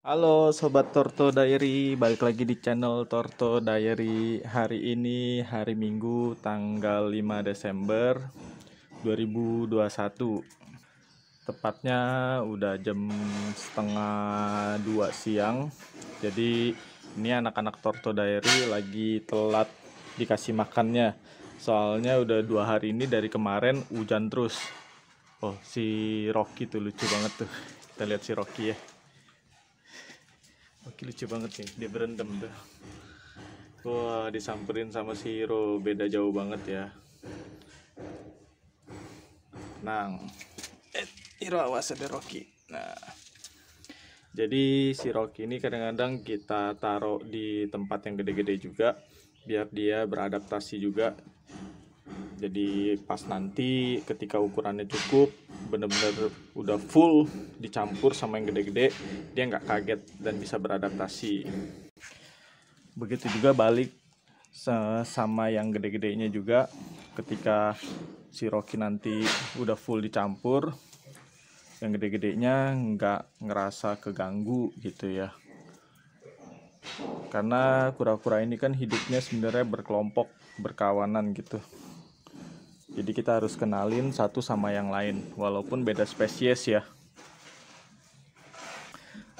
Halo Sobat Torto Diary, balik lagi di channel Torto Diary. Hari ini hari Minggu tanggal 5 Desember 2021. Tepatnya udah jam setengah 2 siang. Jadi ini anak-anak Torto Diary lagi telat dikasih makannya. Soalnya udah 2 hari ini dari kemarin hujan terus. Oh, si Rocky tuh lucu banget tuh. Kita lihat si Rocky ya. Oke, lucu banget nih, dia berendam tuh. Wah, disamperin sama si Hiro, beda jauh banget ya. Nang, Hiro awas ada Rocky. Nah, jadi si Rocky ini kadang-kadang kita taruh di tempat yang gede-gede juga, biar dia beradaptasi juga. Jadi pas nanti ketika ukurannya cukup, bener-bener udah full dicampur sama yang gede-gede, dia nggak kaget dan bisa beradaptasi. Begitu juga balik sama yang gede-gedenya juga, ketika si Rocky nanti udah full dicampur, yang gede-gedenya nggak ngerasa keganggu gitu ya. Karena kura-kura ini kan hidupnya sebenarnya berkelompok, berkawanan gitu. Jadi kita harus kenalin satu sama yang lain, walaupun beda spesies ya.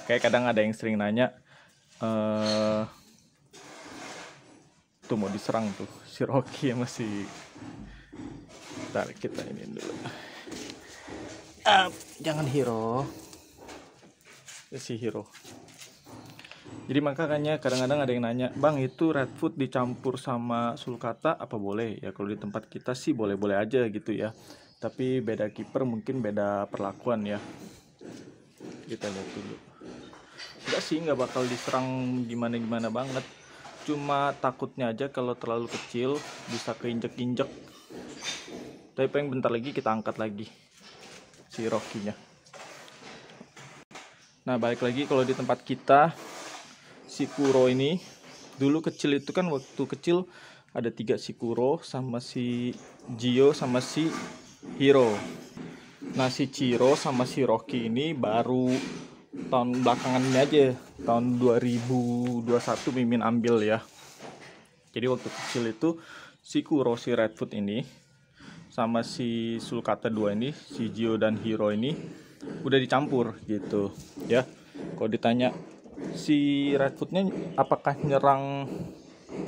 Kayak kadang ada yang sering nanya, tuh mau diserang tuh si Rocky ya, masih. Bentar, kita ini dulu. Jangan Hiro. Si Hiro. Jadi makanya kadang-kadang ada yang nanya, "Bang, itu red food dicampur sama sulcata apa boleh?" Ya kalau di tempat kita sih boleh-boleh aja gitu ya. Tapi beda kiper mungkin beda perlakuan ya. Kita lihat dulu. Enggak sih, nggak bakal diserang gimana-gimana banget. Cuma takutnya aja kalau terlalu kecil bisa keinjek-injek. Tapi paling bentar lagi kita angkat lagi si Rocky-nya. Nah, balik lagi kalau di tempat kita, si Kuro ini dulu kecil itu kan, waktu kecil ada 3 si Kuro sama si Gio sama si Hiro. Nah, si Chiro sama si Rocky ini baru tahun belakangan ini aja, tahun 2021 Mimin ambil ya. Jadi waktu kecil itu si Kuro, si Redfoot ini sama si Sulcata 2 ini, si Gio dan Hiro ini udah dicampur gitu ya. Kalau ditanya si Redfootnya apakah nyerang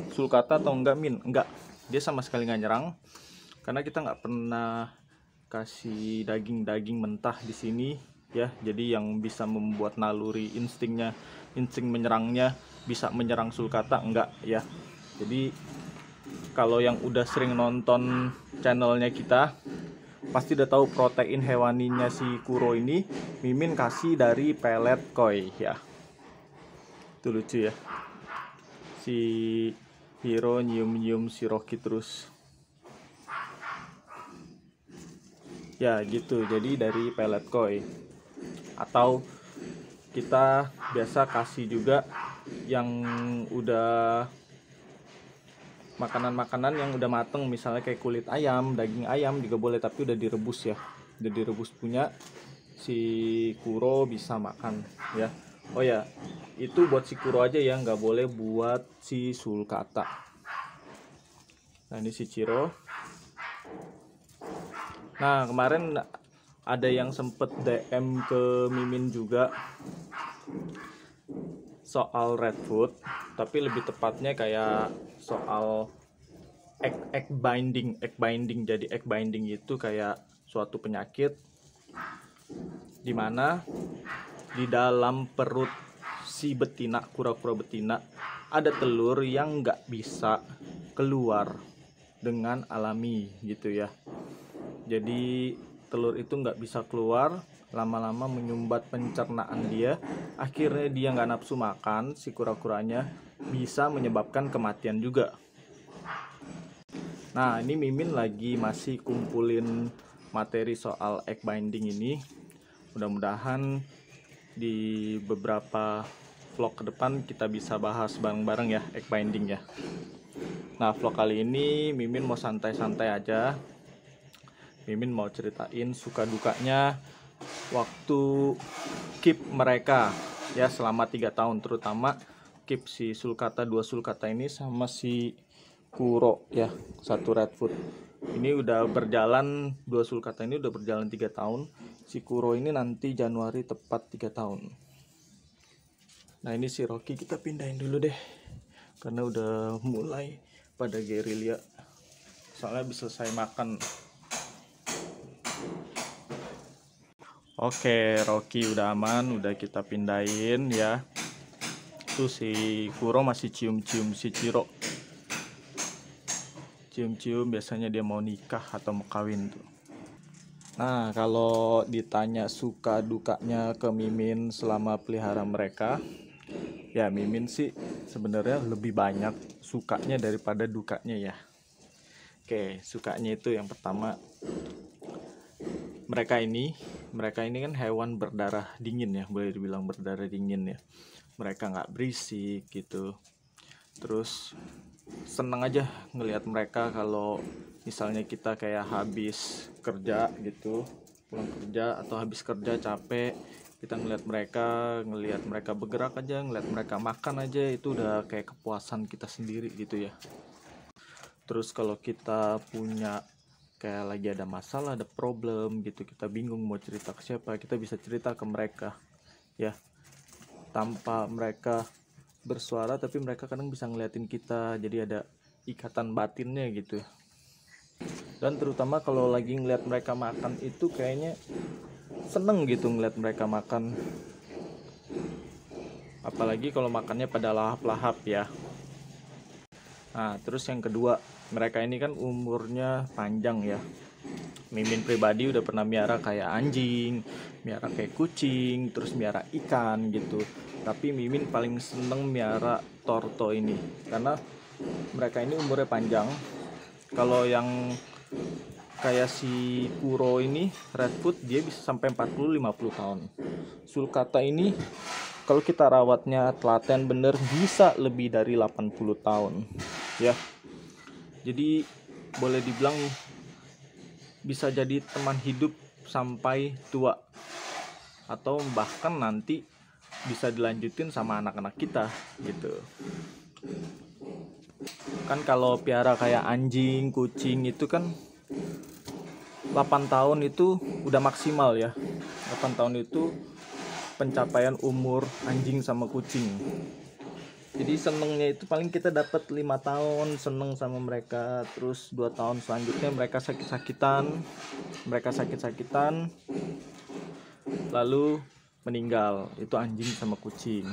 Sulcata atau enggak, Min? Enggak, dia sama sekali nggak nyerang, karena kita nggak pernah kasih daging mentah di sini ya. Jadi yang bisa membuat naluri insting menyerangnya bisa menyerang Sulcata enggak ya. Jadi kalau yang udah sering nonton channelnya kita pasti udah tahu protein hewaninya si Kuro ini Mimin kasih dari pelet koi ya. Itu lucu ya, si Hiro nyium-nyium si Rocky terus ya gitu. Jadi dari pelet koi, atau kita biasa kasih juga yang udah makanan-makanan yang udah mateng, misalnya kayak kulit ayam, daging ayam juga boleh, tapi udah direbus ya. Udah direbus punya si Kuro bisa makan ya. Oh ya, itu buat si Kuro aja ya, nggak boleh buat si Sulcata. Nah, ini si Chiro. Nah, kemarin ada yang sempet DM ke Mimin juga soal red food, tapi lebih tepatnya kayak soal egg binding. Jadi egg binding itu kayak suatu penyakit dimana di dalam perut si betina, kura-kura betina, ada telur yang nggak bisa keluar dengan alami gitu ya. Jadi telur itu nggak bisa keluar, lama-lama menyumbat pencernaan dia, akhirnya dia nggak nafsu makan, si kura-kuranya bisa menyebabkan kematian juga. Nah, ini Mimin lagi masih kumpulin materi soal egg binding ini. Mudah-mudahan di beberapa vlog ke depan kita bisa bahas bareng-bareng ya egg binding ya. Nah, vlog kali ini Mimin mau santai-santai aja. Mimin mau ceritain suka dukanya waktu keep mereka ya selama 3 tahun, terutama keep si sulcata, 2 sulcata ini sama si Kuro ya, 1 redfoot. Ini udah berjalan, 2 sulcata ini udah berjalan 3 tahun. Si Kuro ini nanti Januari tepat 3 tahun. Nah ini si Rocky kita pindahin dulu deh, karena udah mulai pada gerilya, soalnya habis selesai makan. Oke, Rocky udah aman, udah kita pindahin ya. Tuh si Kuro masih cium-cium si Ciro. Cium-cium, biasanya dia mau nikah atau mau kawin tuh. Nah, kalau ditanya suka dukanya ke Mimin selama pelihara mereka, ya Mimin sih sebenarnya lebih banyak sukanya daripada dukanya ya. Oke, sukanya itu yang pertama, mereka ini kan hewan berdarah dingin ya, boleh dibilang berdarah dingin ya. Mereka nggak berisik gitu. Terus seneng aja ngelihat mereka kalau misalnya kita kayak habis kerja gitu, pulang kerja atau habis kerja capek, kita ngelihat mereka bergerak aja, ngelihat mereka makan aja, itu udah kayak kepuasan kita sendiri gitu ya. Terus kalau kita punya kayak lagi ada masalah, ada problem gitu, kita bingung mau cerita ke siapa, kita bisa cerita ke mereka ya, tanpa mereka bersuara, tapi mereka kadang bisa ngeliatin kita, jadi ada ikatan batinnya gitu. Dan terutama kalau lagi ngeliat mereka makan itu kayaknya seneng gitu ngeliat mereka makan, apalagi kalau makannya pada lahap-lahap ya. Nah terus yang kedua, mereka ini kan umurnya panjang ya. Mimin pribadi udah pernah miara kayak anjing, miara kayak kucing, terus miara ikan gitu. Tapi Mimin paling seneng miara torto ini, karena mereka ini umurnya panjang. Kalau yang kayak si Kuro ini, redfoot, dia bisa sampai 40-50 tahun. Sulcata ini kalau kita rawatnya telaten bener bisa lebih dari 80 tahun ya. Jadi boleh dibilang bisa jadi teman hidup sampai tua, atau bahkan nanti bisa dilanjutin sama anak-anak kita gitu. Kan kalau piara kayak anjing, kucing itu kan 8 tahun itu udah maksimal ya. 8 tahun itu pencapaian umur anjing sama kucing. Jadi senengnya itu paling kita dapat 5 tahun seneng sama mereka, terus 2 tahun selanjutnya mereka sakit-sakitan, lalu meninggal. Itu anjing sama kucing.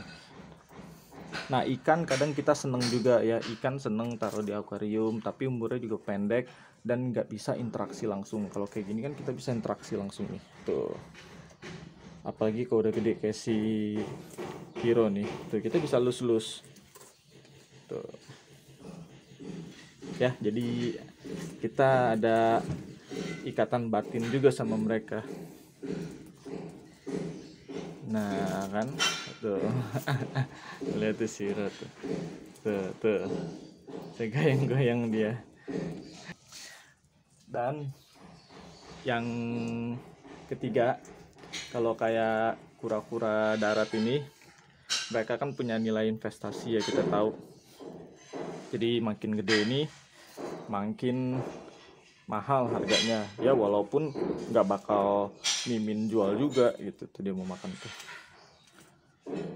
Nah ikan kadang kita seneng juga ya, ikan seneng taruh di akuarium, tapi umurnya juga pendek dan nggak bisa interaksi langsung. Kalau kayak gini kan kita bisa interaksi langsung nih tuh, apalagi kalau udah gede kayak si Hiro nih tuh, kita bisa lus-lus tuh ya. Jadi kita ada ikatan batin juga sama mereka. Nah kan tuh lihat tuh si Hiro tuh saya goyang-goyang dia. Dan yang ketiga, kalau kayak kura-kura darat ini, mereka kan punya nilai investasi ya, kita tahu. Jadi makin gede ini makin mahal harganya ya, walaupun nggak bakal Mimin jual juga gitu. Tuh dia mau makan tuh,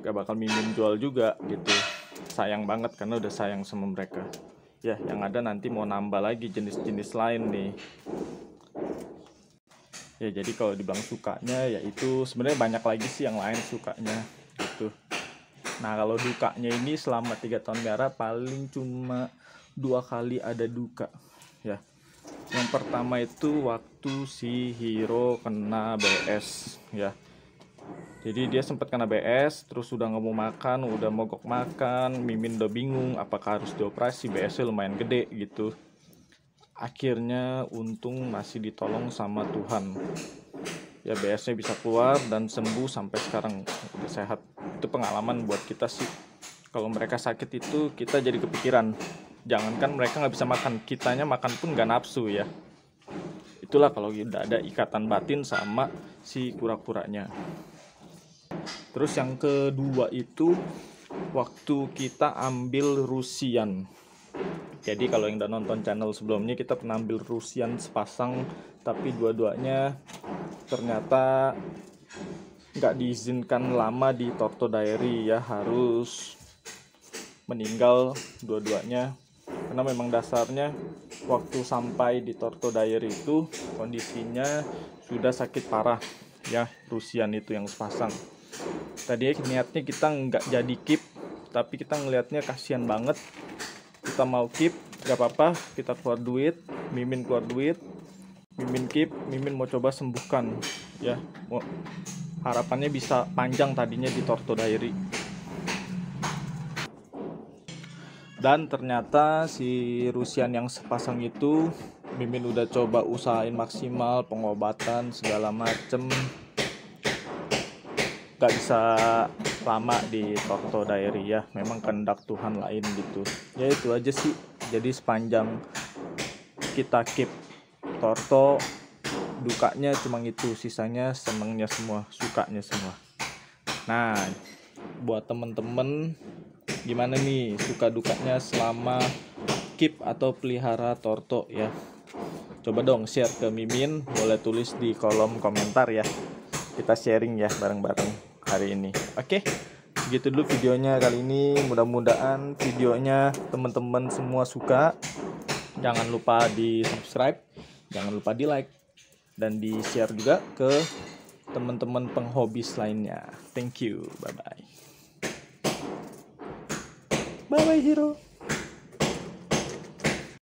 nggak bakal Mimin jual juga gitu, sayang banget karena udah sayang sama mereka ya. Yang ada nanti mau nambah lagi jenis-jenis lain nih ya. Jadi kalau dibilang sukanya ya itu sebenarnya banyak lagi sih yang lain sukanya gitu. Nah kalau dukanya ini selama 3 tahun miara paling cuma 2 kali ada duka ya. Yang pertama itu waktu si Hiro kena BS ya. Jadi dia sempat kena BS, terus udah nggak mau makan, udah mogok makan. Mimin udah bingung apakah harus dioperasi, BS-nya lumayan gede gitu. Akhirnya untung masih ditolong sama Tuhan ya, BS-nya bisa keluar dan sembuh sampai sekarang udah sehat. Itu pengalaman buat kita sih. Kalau mereka sakit itu kita jadi kepikiran, jangankan mereka nggak bisa makan, kitanya makan pun nggak nafsu ya. Itulah kalau udah ada ikatan batin sama si kura-kuranya. Terus yang kedua itu waktu kita ambil Rusian. Jadi kalau yang udah nonton channel sebelumnya, kita pernah ambil Rusian sepasang, tapi dua-duanya ternyata nggak diizinkan lama di Torto Diary ya, harus meninggal dua-duanya. Karena memang dasarnya waktu sampai di Torto Diary itu kondisinya sudah sakit parah ya, Rusian itu yang sepasang. Tadinya niatnya kita nggak jadi keep, tapi kita ngelihatnya kasihan banget. Kita mau keep, nggak apa-apa, kita keluar duit, Mimin keluar duit, Mimin keep, Mimin mau coba sembuhkan ya. Harapannya bisa panjang tadinya di Torto Diary. Dan ternyata si Rusian yang sepasang itu Mimin udah coba usahain maksimal, pengobatan segala macem, gak bisa lama di Torto Diary ya. Memang kehendak Tuhan lain gitu ya. Itu aja sih. Jadi sepanjang kita keep Torto, dukanya cuma itu, sisanya senengnya semua, sukanya semua. Nah, buat temen-temen gimana nih suka dukanya selama keep atau pelihara Torto ya? Coba dong share ke Mimin, boleh tulis di kolom komentar ya. Kita sharing ya bareng-bareng hari ini. Oke, segitu dulu videonya kali ini. Mudah-mudahan videonya teman-teman semua suka. Jangan lupa di subscribe, jangan lupa di like, dan di share juga ke teman-teman penghobis lainnya. Thank you, bye bye. Bye bye Hero.